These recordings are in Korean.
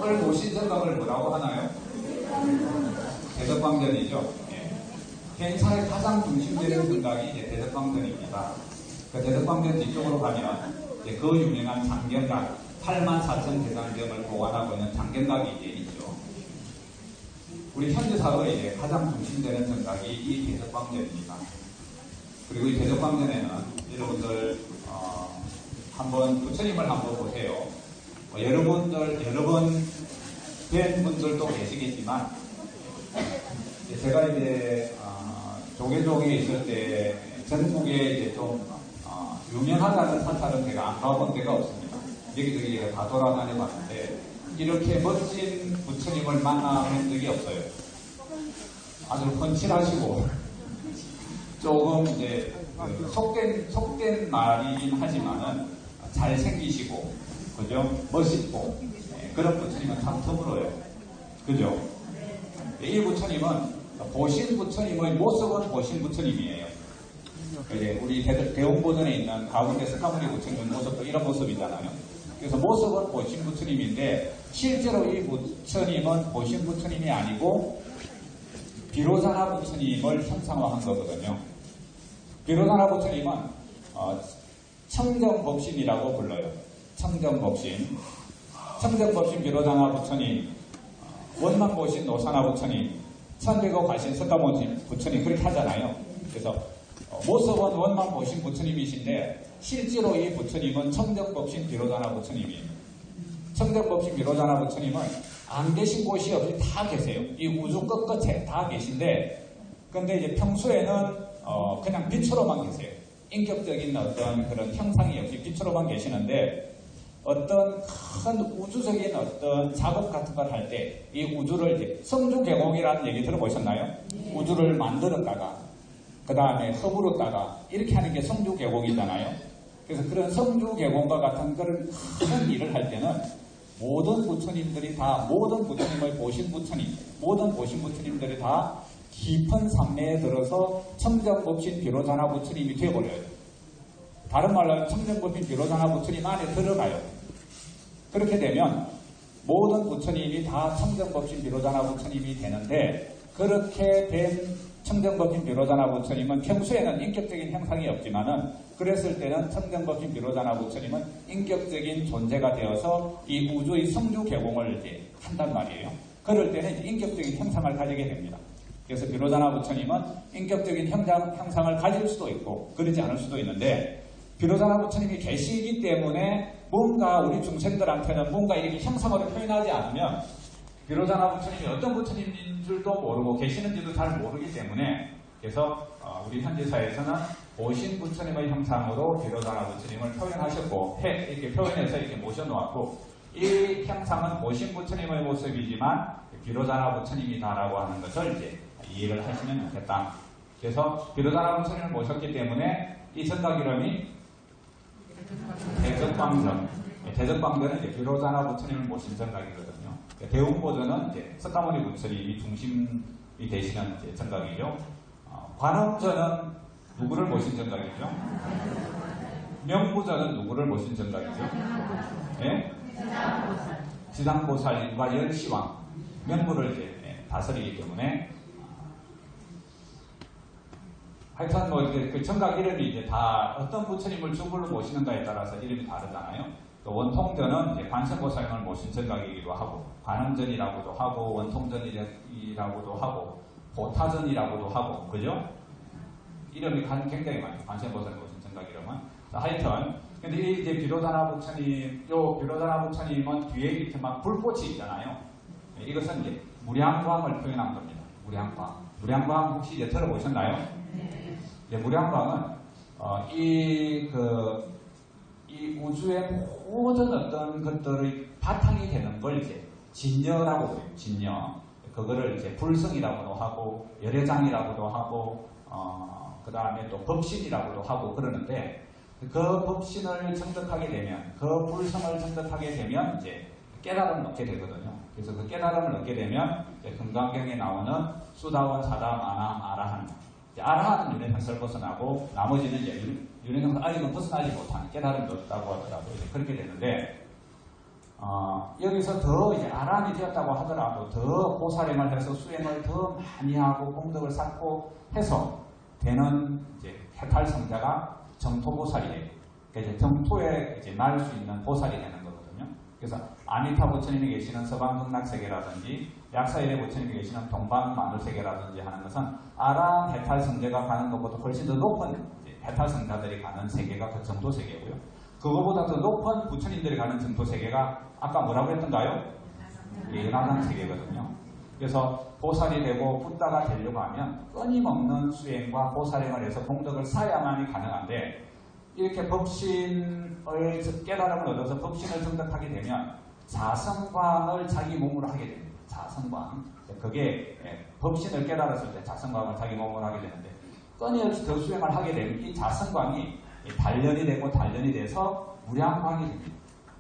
오늘 모신 생각을 뭐라고 하나요? 대덕광전이죠. 예. 행사의 가장 중심되는 생각이 이제 대덕광전입니다. 그 대덕광전 뒤쪽으로 가면 이제 그 유명한 장경각 84,000 대장경을 보관하고 있는 장경각이 이제 있죠. 우리 현지사의 이제 가장 중심되는 생각이 이 대덕광전입니다. 그리고 이 대덕광전에는 여러분들 한번 부처님을 한번 보세요. 여러분들 여러 번 뵌 분들도 계시겠지만 제가 이제 조계종에 있을 때 전국에 이제 좀 유명하다는 사찰은 제가 안 가본 데가 없습니다. 여기저기 제가 다 돌아다녀 봤는데 이렇게 멋진 부처님을 만나본 적이 없어요. 아주 훤칠하시고 조금 이제 속된 말이긴 하지만은 잘생기시고 그죠? 멋있고 그런 부처님은 참 드물어요. 그죠? 이 부처님은 보신 부처님의 모습은 보신 부처님이에요. 이제 우리 대웅보전에 있는 가운데 스카무리 부처님 모습도 이런 모습이잖아요. 그래서 모습은 보신 부처님인데 실제로 이 부처님은 보신 부처님이 아니고 비로자나 부처님을 형상화한 거거든요. 비로자나 부처님은 청정법신이라고 불러요. 청정법신. 청정법신 비로자나 부처님, 원만보신 노사나 부처님, 천대고 가신 석가모니 부처님 그렇게 하잖아요. 그래서 모습은 원만보신 부처님이신데 실제로 이 부처님은 청정법신 비로자나 부처님이에요. 청정법신 비로자나 부처님은 안 계신 곳이 없이 다 계세요. 이 우주 끝끝에 다 계신데 근데 이제 평소에는 그냥 빛으로만 계세요. 인격적인 어떤 그런 형상이 없이 빛으로만 계시는데 어떤 큰 우주적인 어떤 작업 같은 걸 할 때 이 우주를 이제 성주계공이라는 얘기 들어보셨나요? 네. 우주를 만들었다가 그 다음에 허물었다가 이렇게 하는 게 성주계공이잖아요. 그래서 그런 성주계공과 같은 그런 큰 일을 할 때는 모든 부처님들이 다 모든 부처님을 보신 부처님 모든 보신 부처님들이 다 깊은 산매에 들어서 청정법신 비로자나 부처님이 되어버려요. 다른 말로 하면 청정법신 비로자나 부처님 안에 들어가요. 그렇게 되면 모든 부처님이 다 청정법신 비로자나 부처님이 되는데 그렇게 된 청정법신 비로자나 부처님은 평소에는 인격적인 형상이 없지만은 그랬을 때는 청정법신 비로자나 부처님은 인격적인 존재가 되어서 이 우주의 성주 개공을 이제 한단 말이에요. 그럴 때는 이제 인격적인 형상을 가지게 됩니다. 그래서 비로자나 부처님은 인격적인 형상을 가질 수도 있고 그러지 않을 수도 있는데 비로자나 부처님이 계시기 때문에 뭔가 우리 중생들한테는 뭔가 이렇게 형상으로 표현하지 않으면 비로자나 부처님이 어떤 부처님인 줄도 모르고 계시는지도 잘 모르기 때문에 그래서 우리 현지사에서는 보신 부처님의 형상으로 비로자나 부처님을 표현하셨고 이렇게 표현해서 이렇게 모셔놓았고 이 형상은 보신 부처님의 모습이지만 비로자나 부처님이다라고 하는 것을 이제 이해를 하시면 좋겠다. 그래서 비로자나 부처님을 모셨기 때문에 이 전각 이름이 대적광전. 대적광전은 이제 비로자나 부처님을 모신 전각이거든요. 대웅보전은 이제 석가모니 부처님이 중심이 되시는 이제 전각이죠. 관음전은 누구를 모신 전각이죠? 명부전은 누구를 모신 전각이죠? 예? 지상보살님과 열시왕. 명부를 이제 다스리기 때문에 하여튼 뭐 그 전각 이름이 이제 다 어떤 부처님을 주불로 모시는가에 따라서 이름이 다르잖아요. 또 원통전은 이제 관세음보살님을 모신 전각이기도 하고 관음전이라고도 하고 원통전이라고도 하고 보타전이라고도 하고 그죠? 이름이 굉장히 많아요. 관세음보살님 모신 전각 이름은. 하여튼 근데 이제 비로자나 부처님, 요 비로자나 부처님은 뒤에 이렇게 막 불꽃이 있잖아요. 이것은 이제 무량광을 표현한 겁니다. 무량광. 무량광 혹시 이제 들어보셨나요? 네. 무량광은 이 우주의 모든 어떤 것들의 바탕이 되는 걸 이제 진여라고 해요. 진여. 그거를 이제 불성이라고도 하고 열애장이라고도 하고 그 다음에 또 법신이라고도 하고 그러는데 그 법신을 정득하게 되면 그 불성을 정득하게 되면 이제 깨달음을 얻게 되거든요. 그래서 그 깨달음을 얻게 되면 금강경에 나오는 수다원, 사담, 아남, 아라한. 아라한은 윤회상설을 벗어나고 나머지는 이제 윤회상설 아직은 벗어나지 못한 깨달음을 얻다고 하더라고요. 그렇게 되는데 여기서 더 이제 아란이 되었다고 하더라도 더 보살행을 해서 수행을 더 많이 하고功德을 쌓고 해서 되는 이제 해탈성자가 정토보살이에요. 그러니까 이제 정토에 이제 날 수 있는 보살이 되는 거거든요. 그래서 아미타 부처님이 계시는 서방극락세계라든지 약사일의 부처님이 계시는 동방마늘세계라든지 하는 것은 아란 해탈성자가 가는 것보다 훨씬 더 높은 해탈성자들이 가는 세계가 그 정토세계고요. 그거보다 더 높은 부처님들이 가는 정토세계가 아까 뭐라고 했던가요? 연화상세계거든요. 그래서 보살이 되고 붓다가 되려고 하면 끊임없는 수행과 보살행을 해서功德을 쌓아야만이 가능한데 이렇게 법신을 깨달음을 얻어서 법신을 정득하게 되면 자성광을 자기 몸으로 하게 됩니다. 자성광. 그게 법신을 깨달았을 때 자성광을 자기 몸으로 하게 되는데 끊임없이 더 수행을 하게 되면 이 자성광이 단련이 되고 단련이 돼서 무량광이 됩니다.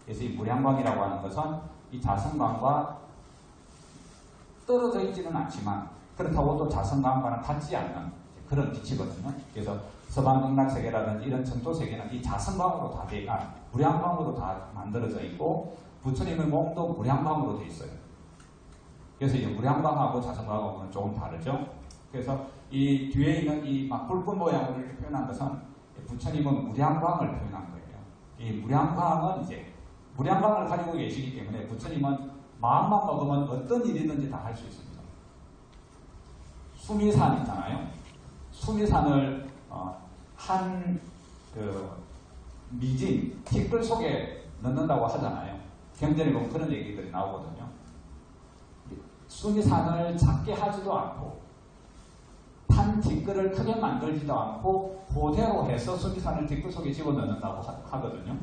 그래서 이 무량광이라고 하는 것은 이 자성광과 떨어져 있지는 않지만 그렇다고 또 자성광과는 같지 않는 그런 빛이거든요. 그래서 서방극락세계라든지 이런 정토세계는 이 자성광으로 다 무량광으로 다 만들어져 있고 부처님의 몸도 무량광으로 되어 있어요. 그래서 이 무량광하고 자성광하고는 조금 다르죠. 그래서 이 뒤에 있는 이 막 불꽃 모양으로 이렇게 표현한 것은 부처님은 무량광을 표현한 거예요. 이 무량광은 이제 무량광을 가지고 계시기 때문에 부처님은 마음만 먹으면 어떤 일이든지 다 할 수 있습니다. 수미산 있잖아요. 수미산을 한 미진 티끌 속에 넣는다고 하잖아요. 경전에 보면 그런 얘기들이 나오거든요. 수미산을 작게 하지도 않고 한 티끌을 크게 만들지도 않고 그대로 해서 수미산을 티끌 속에 집어넣는다고 하거든요.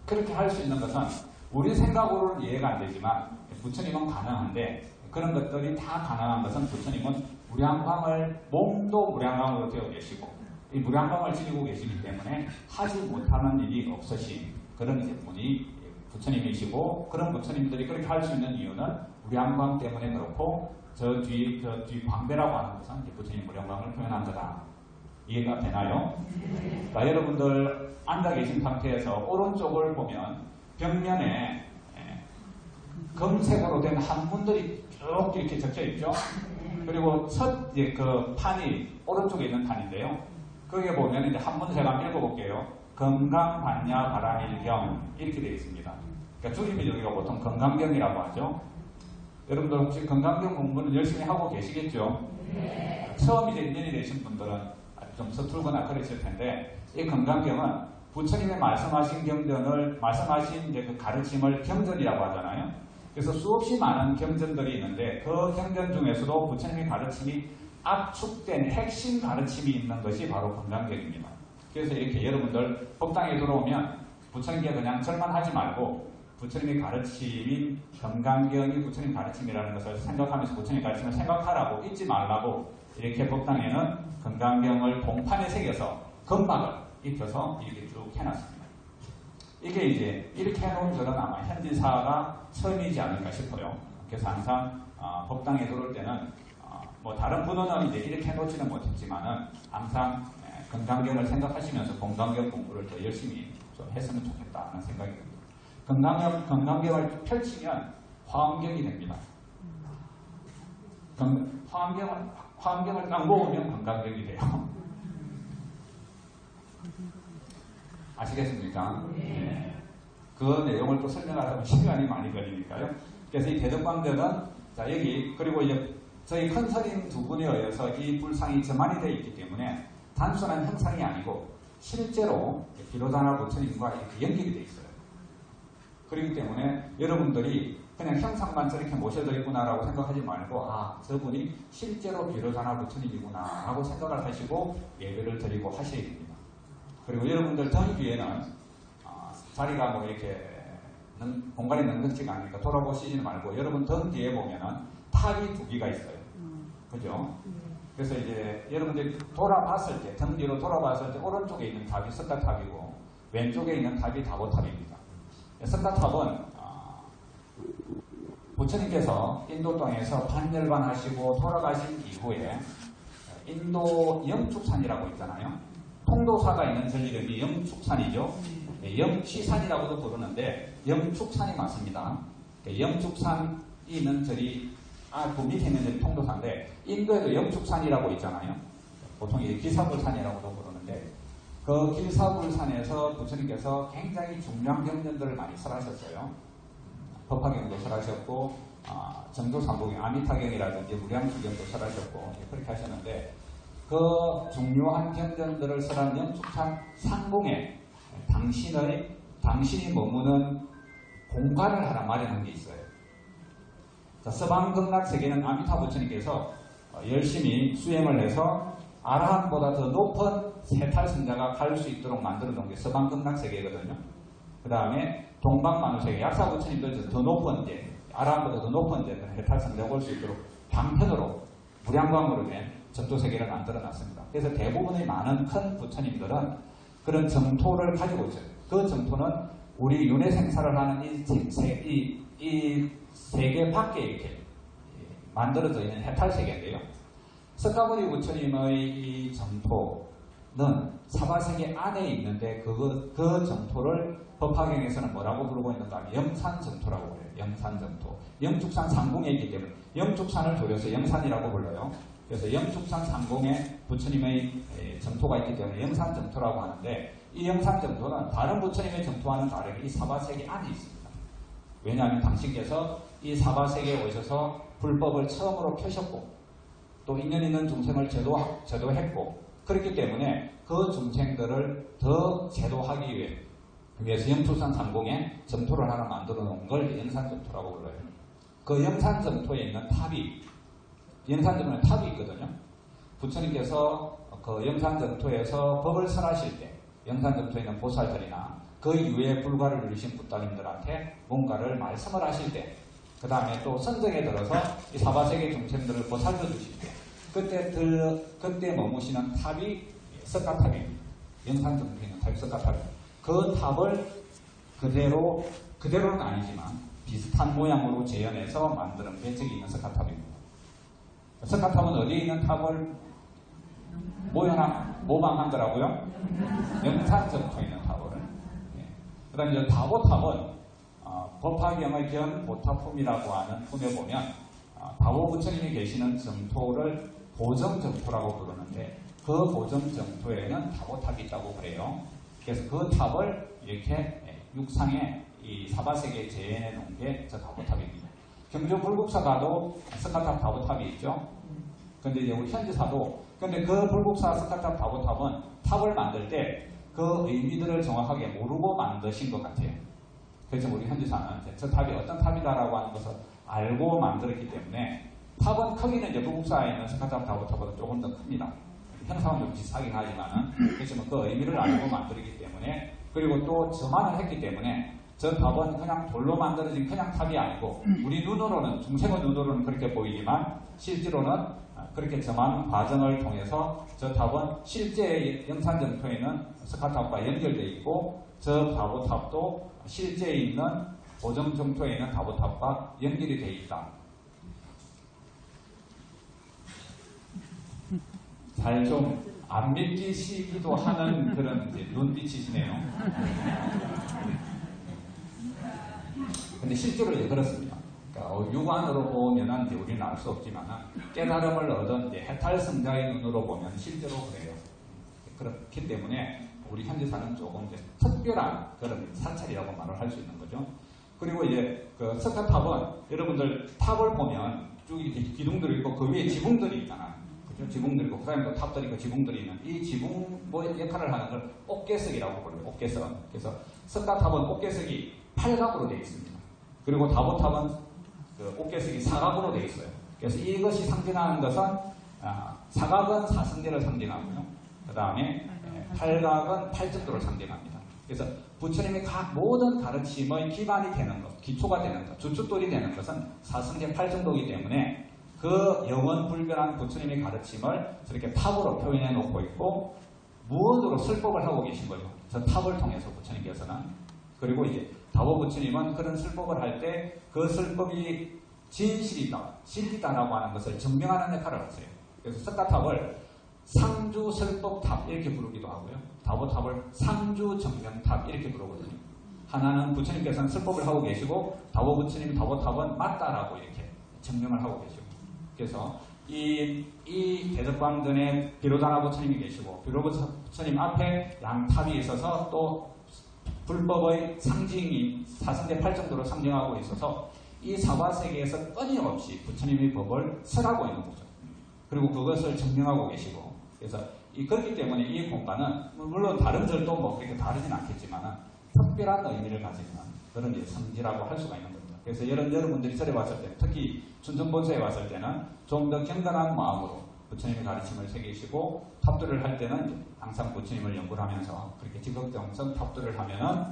그렇게 할 수 있는 것은 우리 생각으로는 이해가 안 되지만 부처님은 가능한데 그런 것들이 다 가능한 것은 부처님은 무량광을 몸도 무량광으로 되어 계시고 이 무량광을 지니고 계시기 때문에 하지 못하는 일이 없으신 그런 이제 분이 부처님이시고 그런 부처님들이 그렇게 할 수 있는 이유는 무량광 때문에 그렇고 저 뒤 광배라고 하는 것은 이제 부처님 무량광을 표현한 거다. 이해가 되나요? 자, 여러분들 앉아 계신 상태에서 오른쪽을 보면 벽면에 검색으로 된 한문들이 쭉 이렇게 적혀 있죠. 그리고 첫 그 판이 오른쪽에 있는 판인데요. 거기에 보면 이제 한문 제가 한번 읽어볼게요. 건강반야 바라밀경 이렇게 되어 있습니다. 그러니까 줄임이 여기가 보통 건강경이라고 하죠. 여러분들 혹시 건강경 공부는 열심히 하고 계시겠죠? 네. 처음 이제 인연이 되신 분들은 좀 서툴거나 그러실 텐데 이 건강경은 부처님의 말씀하신 경전을 말씀하신 이제 그 가르침을 경전이라고 하잖아요. 그래서 수없이 많은 경전들이 있는데 그 경전 중에서도 부처님의 가르침이 압축된 핵심 가르침이 있는 것이 바로 건강경입니다. 그래서 이렇게 여러분들 법당에 들어오면 부처님께 그냥 절만하지 말고 부처님의 가르침인 건강경이 부처님 가르침이라는 것을 생각하면서 부처님 가르침을 생각하라고 잊지 말라고 이렇게 법당에는 건강경을 동판에 새겨서 건막을 입혀서 이렇게 쭉 해놨습니다. 이게 이제 이렇게 해놓은 것은 아마 현지사가 처음이지 않을까 싶어요. 그래서 항상 법당에 들어올 때는 뭐 다른 분은 이제 이렇게 해놓지는 못했지만은 항상 건강경을 생각하시면서 건강경 공부를 더 열심히 좀 했으면 좋겠다는 생각이 듭니다. 건강경을 펼치면 화엄경이 됩니다. 화엄경을 딱 모으면 건강경이 돼요. 아시겠습니까? 네. 그 내용을 또 설명하려면 시간이 많이 걸리니까요. 그래서 이 대덕광전은 자 여기 그리고 이제 저희 큰 스님 두 분에 의해서 이 불상이 저만이 되어 있기 때문에 단순한 형상이 아니고 실제로 비로자나 부처님과 이렇게 연결이 되어 있어요. 그렇기 때문에 여러분들이 그냥 형상만 저렇게 모셔드리구나라고 생각하지 말고 저분이 실제로 비로자나 부처님이구나 라고 생각을 하시고 예배를 드리고 하셔야 됩니다. 그리고 여러분들 등 뒤에는 자리가 뭐 이렇게 공간이 넉넉지가 않으니까 돌아보시지 말고 여러분 등 뒤에 보면은 탑이 두 개가 있어요. 그죠? 그래서 이제 여러분들이 돌아봤을 때, 등 뒤로 돌아봤을 때 오른쪽에 있는 탑이 석가탑이고 왼쪽에 있는 탑이 다보탑입니다. 석가탑은 부처님께서 인도 땅에서 반열반하시고 돌아가신 이후에 인도 영축산이라고 있잖아요. 통도사가 있는 전 이름이 영축산이죠. 영취산이라고도 부르는데 영축산이 맞습니다. 영축산이 있는 절이 그 밑에 있는 절이 통도사인데 인도에도 영축산이라고 있잖아요. 보통 이게 기사불산이라고도 부르는데 그 기사불산에서 부처님께서 굉장히 중요한 경전들을 많이 설하셨어요. 법화경도 설하셨고 정조삼복경 아미타경이라든지 무량수경도 설하셨고 그렇게 하셨는데 그 중요한 경전들을 설한 영축산 상공에 당신이 머무는 공간을 하나 마련한 게 있어요. 서방극락세계는 아미타 부처님께서 열심히 수행을 해서 아라한보다 더 높은 세탈승자가 갈 수 있도록 만들어 놓은 게 서방극락세계거든요. 그 다음에 동방만우세계 약사 부처님도 더 높은 아라한보다 더 높은 세탈승자가 올 수 있도록 방편으로 무량광으로 된 전도세계를 만들어 놨습니다. 그래서 대부분의 많은 큰 부처님들은 그런 정토를 가지고 있어요. 그 정토는 우리 윤회 생사를 하는 이 세계 밖에 이렇게 만들어져 있는 해탈세계인데요. 석가모니 부처님의 이 정토는 사바세계 안에 있는데 그 정토를 법화경에서는 뭐라고 부르고 있는가 하면 영산정토라고 그래요. 영산정토. 영축산 상공에 있기 때문에 영축산을 졸여서 영산이라고 불러요. 그래서 영축산 상공에 부처님의 정토가 있기 때문에 영산정토라고 하는데 이 영산정토는 다른 부처님의 정토와는 다르게 이 사바세계 안에 있습니다. 왜냐하면 당신께서 이 사바세계에 오셔서 불법을 처음으로 펴셨고 또 인연 있는 중생을 제도했고 그렇기 때문에 그 중생들을 더 제도하기 위해서 영축산 상공에 정토를 하나 만들어 놓은 걸 영산정토라고 불러요. 그 영산정토에 있는 영산정토에 탑이 있거든요. 부처님께서 그 영산정토에서 법을 설하실 때 영산정토에 있는 보살들이나 그 이후에 불가를 누리신 부따님들한테 뭔가를 말씀을 하실 때 그 다음에 또 선정에 들어서 이 사바세계 중생들을 보살펴 주실 때 그때 머무시는 탑이 석가탑입니다. 영산정토에 있는 탑이 석가탑입니다. 그 탑을 그대로는 아니지만 비슷한 모양으로 재현해서 만드는 게 저기 있는 석가탑입니다. 석가탑은 어디에 있는 탑을 모방한 거라고요? 영산정토에 있는 탑을. 그 다음에 이제 다보탑은 법화경의 견보타품이라고 하는 품에 보면 다보 부처님이 계시는 정토를 보정정토라고 부르는데 그 보정정토에는 다보탑이 있다고 그래요. 그래서 그 탑을 이렇게 육상에 이 사바세계에 재현해 놓은 게 저 다보탑입니다. 경주 불국사 가도 석가탑 다보탑이 있죠. 근데 이제 우리 현지사도 근데 그 불국사 석가탑 다보탑은 탑을 만들 때 그 의미들을 정확하게 모르고 만드신 것 같아요. 그래서 우리 현지사는 저 탑이 어떤 탑이다라고 하는 것을 알고 만들었기 때문에 탑은 크기는 이제 불국사에 있는 석가탑 다보탑보다 조금 더 큽니다. 형상은 좀 비슷하긴 하지만은 그렇지만 그 의미를 알고 만들었기 때문에 그리고 또 저만을 했기 때문에 저 탑은 그냥 돌로 만들어진 그냥 탑이 아니고 우리 눈으로는 중생의 눈으로는 그렇게 보이지만 실제로는 그렇게 저만 과정을 통해서 저 탑은 실제 영산정토에 있는 석가탑과 연결되어 있고 저 다보탑도 실제 있는 보정정토에 있는 다보탑과 연결이 되어 있다. 잘 좀 안 믿기시기도 하는 그런 눈빛이시네요. 근데 실제로 그렇습니다. 그러니까 육안으로 보면은 이제 우리는 알 수 없지만 깨달음을 얻은 이제 해탈승자의 눈으로 보면 실제로 그래요. 그렇기 때문에 우리 현지사는 조금 이제 특별한 그런 사찰이라고 말을 할 수 있는 거죠. 그리고 이제 그 석가탑은 여러분들 탑을 보면 쭉 이렇게 기둥들이 있고 그 위에 지붕들이 있잖아요. 그죠? 지붕들이 있고 그 다음에 또 탑들이 있고 지붕들이 있는 이 지붕 역할을 하는 걸 옥계석이라고 불러요. 옥계석. 그래서 석가탑은 옥계석이 팔각으로 되어 있습니다. 그리고 다보탑은 그 옥계석이 사각으로 되어 있어요. 그래서 이것이 상징하는 것은 사각은 사성제를 상징하고요. 그 다음에 팔각은 팔적도를 상징합니다. 그래서 부처님의 각 모든 가르침의 기반이 되는 것, 기초가 되는 것, 주춧돌이 되는 것은 사성제 팔정도이기 때문에 그 영원 불변한 부처님의 가르침을 저렇게 탑으로 표현해 놓고 있고 무언으로 설법을 하고 계신 거예요. 저 탑을 통해서 부처님께서는. 그리고 이제 다보 부처님은 그런 설법을 할 때 그 설법이 진실이다, 진리다라고 하는 것을 증명하는 역할을 하세요. 그래서 석가탑을 상주설법탑 이렇게 부르기도 하고요. 다보탑을 상주정명탑 이렇게 부르거든요. 하나는 부처님께서는 설법을 하고 계시고 다보 부처님 다보탑은 맞다라고 이렇게 정명을 하고 계시고, 그래서 이 대덕광전에 비로자나 부처님이 계시고 비로부처님 앞에 양탑이 있어서 또 불법의 상징이 사성대 8정도로 상징하고 있어서 이 사바세계에서 끊임없이 부처님의 법을 설하고 있는 거죠. 그리고 그것을 증명하고 계시고, 그래서 그렇기 때문에 이 공간은 물론 다른 절도 뭐 그렇게 다르진 않겠지만 특별한 의미를 가지는 그런 성지라고 할 수가 있는 겁니다. 그래서 여러분들이 절에 왔을 때, 특히 춘천본사에 왔을 때는 좀 더 경건한 마음으로 부처님의 가르침을 새기시고 탑도를 할 때는 항상 부처님을 연구를 하면서 그렇게 지극정성 탑도를 하면은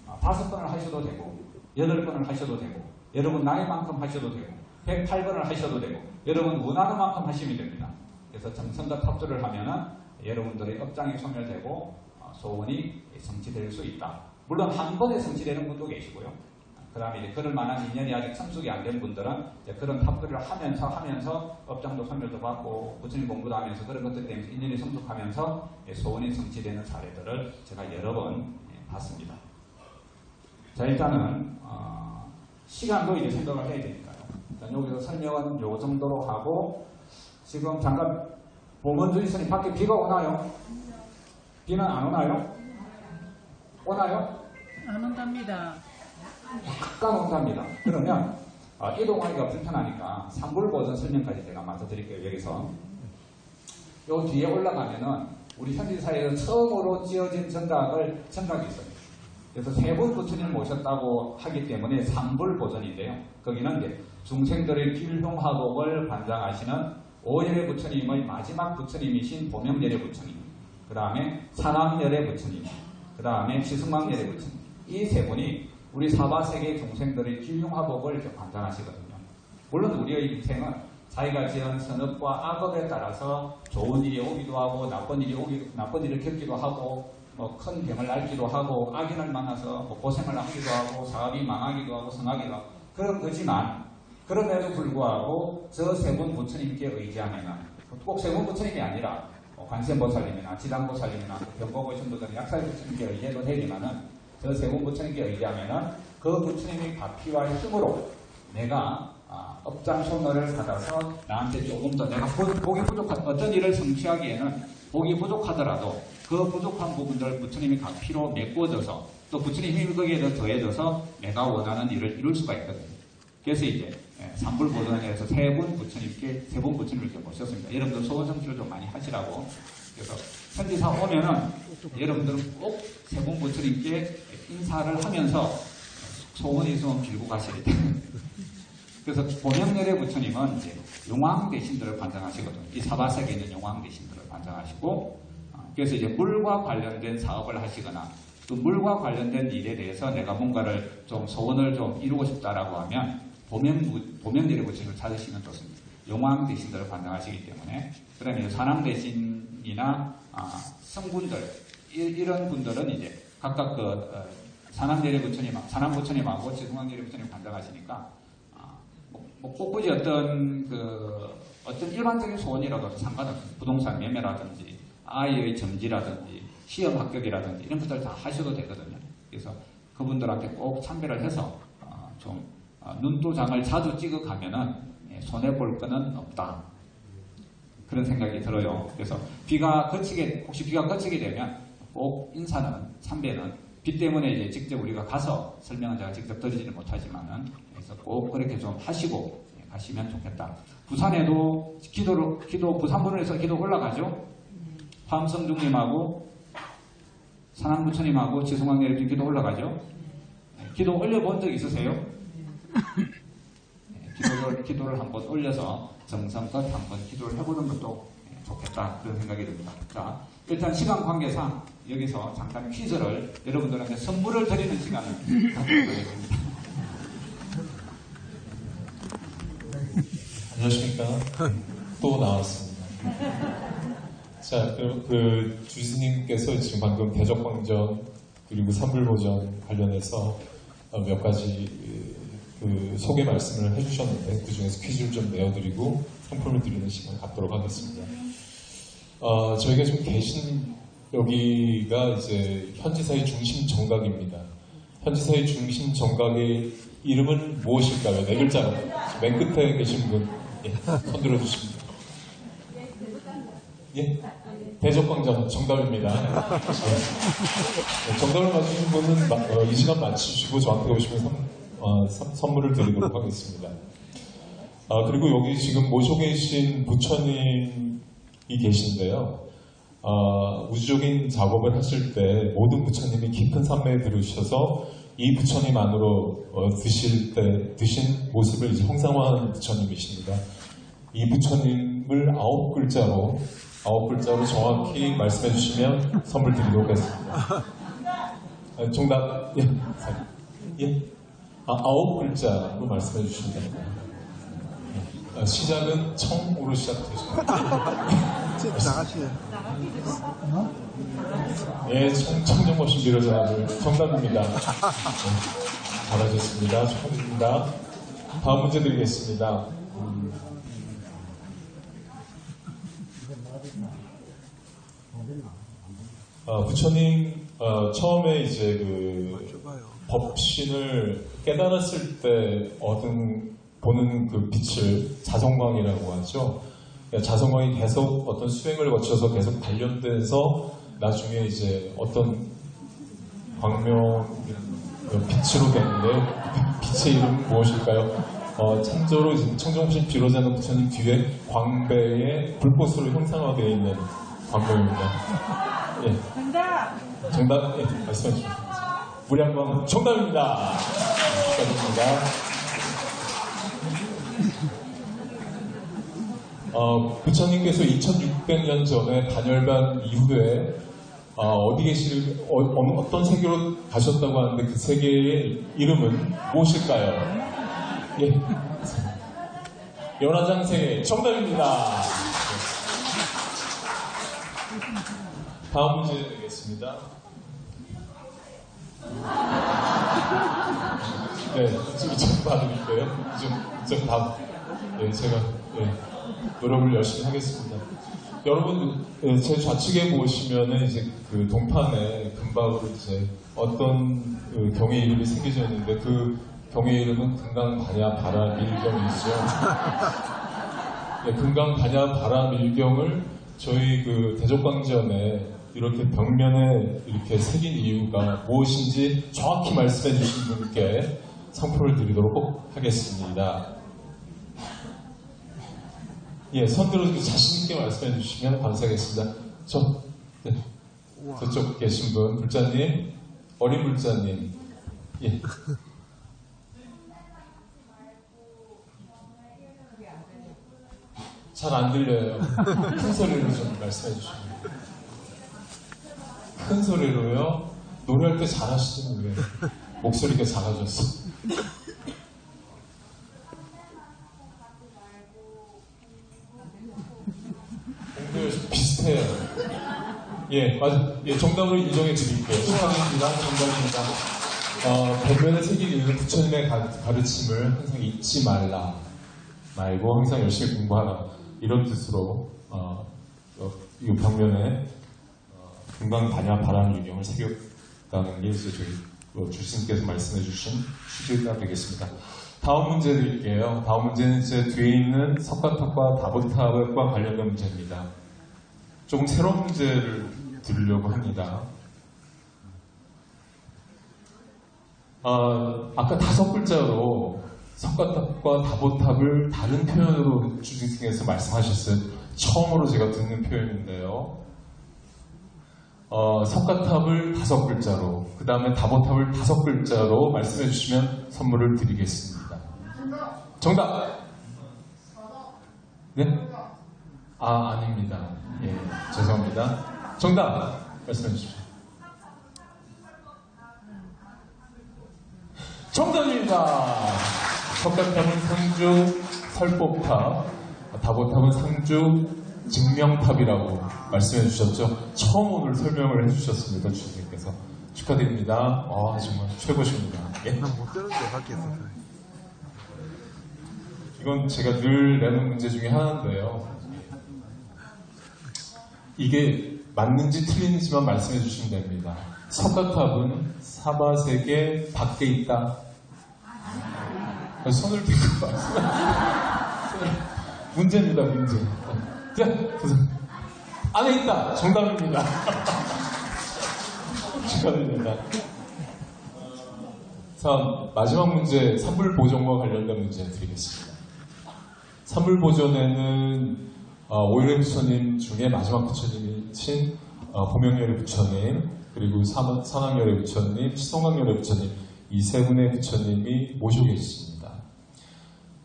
5번을 하셔도 되고 8번을 하셔도 되고 여러분 나이만큼 하셔도 되고 108번을 하셔도 되고 여러분 원하는 만큼 하시면 됩니다. 그래서 정성과 탑도를 하면은 여러분들의 업장이 소멸되고 소원이 성취될 수 있다. 물론 한 번에 성취되는 분도 계시고요. 그 다음에 이제 그럴 만한 인연이 아직 성숙이 안 된 분들은 이제 그런 탑들을 하면서 업장도 소멸도 받고 부처님 공부도 하면서 그런 것들 때문에 인연이 성숙하면서 소원이 성취되는 사례들을 제가 여러 번 봤습니다. 자, 일단은 시간도 이제 생각을 해야 되니까요. 일단 여기서 설명은 요 정도로 하고, 지금 잠깐 보건주 있으니 밖에 비가 오나요? 비는 안 오나요? 오나요? 안 온답니다. 약간 온답니다. 그러면 이동하기가 불편하니까 3불 버전 설명까지 제가 마저 드릴게요. 여기서 요 뒤에 올라가면은 우리 현지사에서 처음으로 지어진 정각이 있어요. 그래서 3분 부처님을 모셨다고 하기 때문에 3불 버전인데요. 거기는 이제 중생들의 필흉화복을 관장하시는 오열의 부처님의 마지막 부처님이신 보명열의 부처님, 그 다음에 산왕열의 부처님, 그 다음에 지승왕열의 부처님, 이 3분이 우리 사바세계 중생들의 필흉화복을 관장하시거든요. 물론 우리의 인생은 자기가 지은 선업과 악업에 따라서 좋은 일이 오기도 하고 나쁜 일을 겪기도 하고 큰 병을 앓기도 하고 악인을 만나서 고생을 하기도 하고 사업이 망하기도 하고 성하기도 하고 그런 거지만, 그럼에도 불구하고 저 3분 부처님께 의지하면은 꼭 3분 부처님이 아니라 관세음보살님이나 지당보살님이나 병고 오신 분들은 약살부처님께 의지해도 되지만은 저 3분 부처님께 의지하면은 그 부처님의 가피와 힘으로 내가 업장 소멸을 받아서 나한테 조금 더 내가 복이 부족한 어떤 일을 성취하기에는 복이 부족하더라도 그 부족한 부분들 부처님이 가피로 메꿔져서 또 부처님 힘이 거기에 더 더해져서 내가 원하는 일을 이룰 수가 있거든요. 그래서 이제 3불 보존에서 3분 부처님을 이렇게 모셨습니다. 여러분들 소원 성취를 좀 많이 하시라고. 그래서 현지사 오면은 여러분들은 꼭 3분 부처님께 인사를 하면서 소원이 있으면 빌고 가시겠다. 그래서 보명열의 부처님은 이제 용왕 대신들을 관장하시거든요. 이 사바세계에 있는 용왕 대신들을 관장하시고, 그래서 이제 물과 관련된 사업을 하시거나 또 물과 관련된 일에 대해서 내가 뭔가를 좀 소원을 좀 이루고 싶다라고 하면 보명열의 부처님을 찾으시면 좋습니다. 용왕 대신들을 관장하시기 때문에. 그 다음에 산왕 대신이나 성군들 이런 분들은 이제 각각 산왕열의 부처님하고 지승왕열의 부처님 관장하시니까 꼭 굳이 어떤 일반적인 소원이라도 상관없습니다. 부동산 매매라든지 아이의 점지라든지 시험 합격이라든지 이런 것들 다 하셔도 되거든요. 그래서 그분들한테 꼭 참배를 해서 좀 눈도장을 자주 찍어가면은 손해볼 거는 없다. 그런 생각이 들어요. 그래서 혹시 비가 그치게 되면 꼭 인사는, 참배는 비 때문에 이제 직접 우리가 가서 설명은 제가 직접 드리지는 못하지만은, 그래서 꼭 그렇게 좀 하시고 가시면 좋겠다. 부산에도 부산분원에서 기도 올라가죠? 화엄성중님하고 산왕부처님하고 지승왕열의 기도 올라가죠? 기도 올려본 적 있으세요? 기도를 한번 올려서 정성껏 한번 기도를 해보는 것도 좋겠다, 그런 생각이 듭니다. 자, 일단 시간 관계상 여기서 잠깐 퀴즈를 여러분들한테 선물을 드리는 시간을 갖도록 하겠습니다. 안녕하십니까. 또 나왔습니다. 자, 주지님께서 지금 방금 대적광전 그리고 삼불보전 관련해서 몇 가지 소개 말씀을 해주셨는데, 그 중에서 퀴즈를 좀 내어드리고 상품을 드리는 시간 갖도록 하겠습니다. 저희가 지금 계신 여기가 이제 현지사의 중심 정각입니다. 현지사의 중심 정각의 이름은 무엇일까요? 네 글자로. 맨 끝에 계신 분, 예, 손 들어주십니다. 예? 대적광장 정답입니다. 네, 정답을 맞추신 분은 이 시간 맞추시고 저한테 오시면 선물을 드리도록 하겠습니다. 그리고 여기 지금 모셔 계신 부처님이 계신데요. 우주적인 작업을 하실 때 모든 부처님이 깊은 산매에 들으셔서 이 부처님 안으로 드신 모습을 이제 형상화한 부처님이십니다. 이 부처님을 9글자로 정확히 말씀해 주시면 선물 드리도록 하겠습니다. 정답, 예. 예? 9글자로 말씀해 주시면 됩니다. 시작은 청으로 시작되십니다. 나가시네. 예, 청정머신 비로자들 정답입니다. 네, 잘하셨습니다. 축하드립니다. 다음 문제 드리겠습니다. 부처님 처음에 이제 법신을 깨달았을 때 보는 그 빛을 자성광이라고 하죠. 자성광이 계속 어떤 수행을 거쳐서 계속 단련돼서 나중에 이제 어떤 광명 빛으로 되는데요. 빛의 이름은 무엇일까요? 참조로 청정신 비로자는 부처님 뒤에 광배의 불꽃으로 형상화되어 있는 광명입니다. 예. 정답, 예, 말씀해 주십시오. 무량광 정답입니다. 축하드립니다. 부처님께서 2600년 전에 단열반 이후에 어떤 세계로 가셨다고 하는데 그 세계의 이름은 무엇일까요? 예. 연화장세계 정답입니다. 다음 문제 드리겠습니다. 네, 좀 봐드릴게요. 좀 답. 예, 제가 노력을 열심히 하겠습니다. 여러분, 제 좌측에 보시면은 이제 그 동판에 금박으로 이제 어떤 경의 이름이 새겨져 있는데 그 경의 이름은 금강반야바라밀경이죠. 네, 금강반야바라밀경을 저희 그 대적광전에 이렇게 벽면에 이렇게 새긴 이유가 무엇인지 정확히 말씀해 주신 분께 상품을 드리도록 하겠습니다. 예, 손 들어주고 자신있게 말씀해 주시면 감사하겠습니다. 네. 저쪽 계신 분, 불자님, 어린 불자님. 예. 잘 안 들려요. 큰 소리로 좀 말씀해 주시면. 큰 소리로요? 노래할 때 잘하시는 왜 목소리가 작아졌어? 비슷해요. 예, 맞아. 예, 정답으로 인정해 드릴게요. 축하드립니다. 정답입니다. 벽면에 새긴 이유는 부처님의 가르침을 항상 잊지 말고 항상 열심히 공부하라. 이런 뜻으로, 이 벽면에 금강반야바라밀경을 새겼다는 게 이제 저희 주신께서 말씀해 주신 취지가 되겠습니다. 다음 문제 드릴게요. 다음 문제는 이제 뒤에 있는 석가탑과 다보탑과 관련된 문제입니다. 조금 새로운 문제를 드리려고 합니다. 아까 5글자로 석가탑과 다보탑을 다른 표현으로 주신께서 말씀하셨어요. 처음으로 제가 듣는 표현인데요. 석가탑을 5글자로, 그 다음에 다보탑을 5글자로 말씀해 주시면 선물을 드리겠습니다. 정답! 네? 아닙니다. 예, 죄송합니다. 정답! 말씀해 주십시오. 정답입니다! 석가탑은 상주 설법탑, 다보탑은 상주 증명탑이라고 말씀해 주셨죠. 처음 오늘 설명을 해주셨습니다. 주님께서 축하드립니다. 정말 최고십니다. 예. 못 들었는데 밖에서. 이건 제가 늘 내는 문제 중에 하나인데요. 이게 맞는지 틀리는지만 말씀해 주시면 됩니다. 석가탑은 사바세계 밖에 있다. 손을 들고 말씀해. 문제입니다, 문제. 자, 안에 있다. 정답입니다. 축하드립니다. 자, 마지막 문제, 산불보존과 관련된 문제 드리겠습니다. 산불보존에는 오일의 부처님 중에 마지막 부처님이신 보명열의 부처님, 그리고 산왕열의 부처님, 치성강열의 부처님, 이 세 분의 부처님이 모시고 계십니다.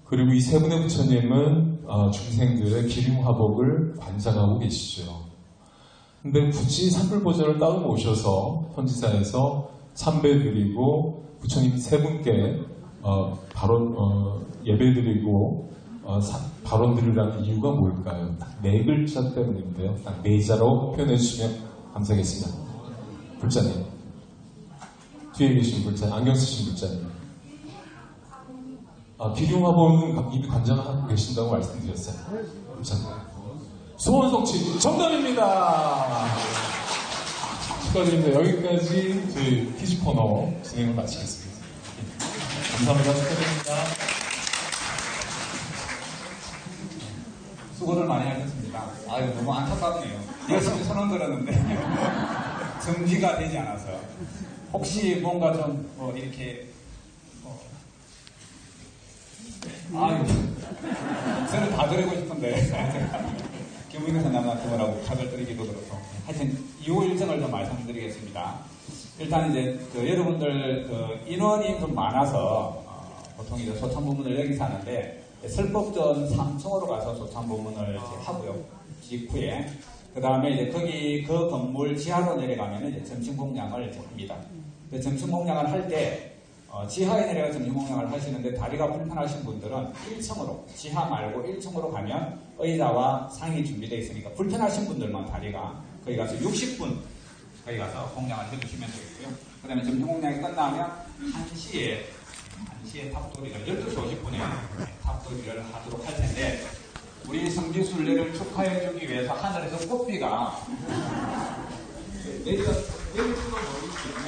그리고 이 세 분의 부처님은 중생들의 기륭화복을 관장하고 계시죠. 근데 굳이 산불보존을 따로 모셔서 헌지사에서 참배드리고 부처님 세 분께 예배드리고 발언 드리라는 이유가 뭘까요? 딱 네 글자 때문인데요. 딱 네 자로 표현해 주시면 감사하겠습니다. 불자님. 뒤에 계신 불자님, 안경 쓰신 불자님. 기륭화복은 이미 관장하고 계신다고 말씀드렸어요. 불자님. 소원성취 정답입니다. 축하드립니다. 여기까지 저희 퀴즈 코너 진행을 마치겠습니다. 감사합니다. 축하드립니다. 수고를 많이 하셨습니다. 아유, 너무 안타깝네요. 열심히 선언 들었는데 정지가 되지 않아서 혹시 뭔가 좀 이렇게 아유, 저는 다 드리고 싶은데 김우경 선생님한테 뭐라고 부탁을 드리기도 그렇고 하여튼 이후 일정을 좀 말씀드리겠습니다. 일단 이제 여러분들 인원이 좀 많아서 보통 이제 소참 부문을 여기서 하는데 설법전 3층으로 가서 소참 부문을 하고요. 직후에 그 다음에 이제 거기 그 건물 지하로 내려가면 이제 점심 공양을 합니다. 점심 공양을 할 때 지하에 내려가 점심 공양을 하시는데 다리가 불편하신 분들은 1층으로 지하 말고 1층으로 가면 의자와 상이 준비되어 있으니까 불편하신 분들만 다리가 거기 가서 60분 거기 가서 공양을 해주시면 되겠고요. 그 다음에 점심 공양이 끝나면 1시에 탑도리를 12시 50분에 탑도리를 하도록 할 텐데 우리 성지순례를 축하해주기 위해서 하늘에서 꽃비가 내릴지도 모르기 때문에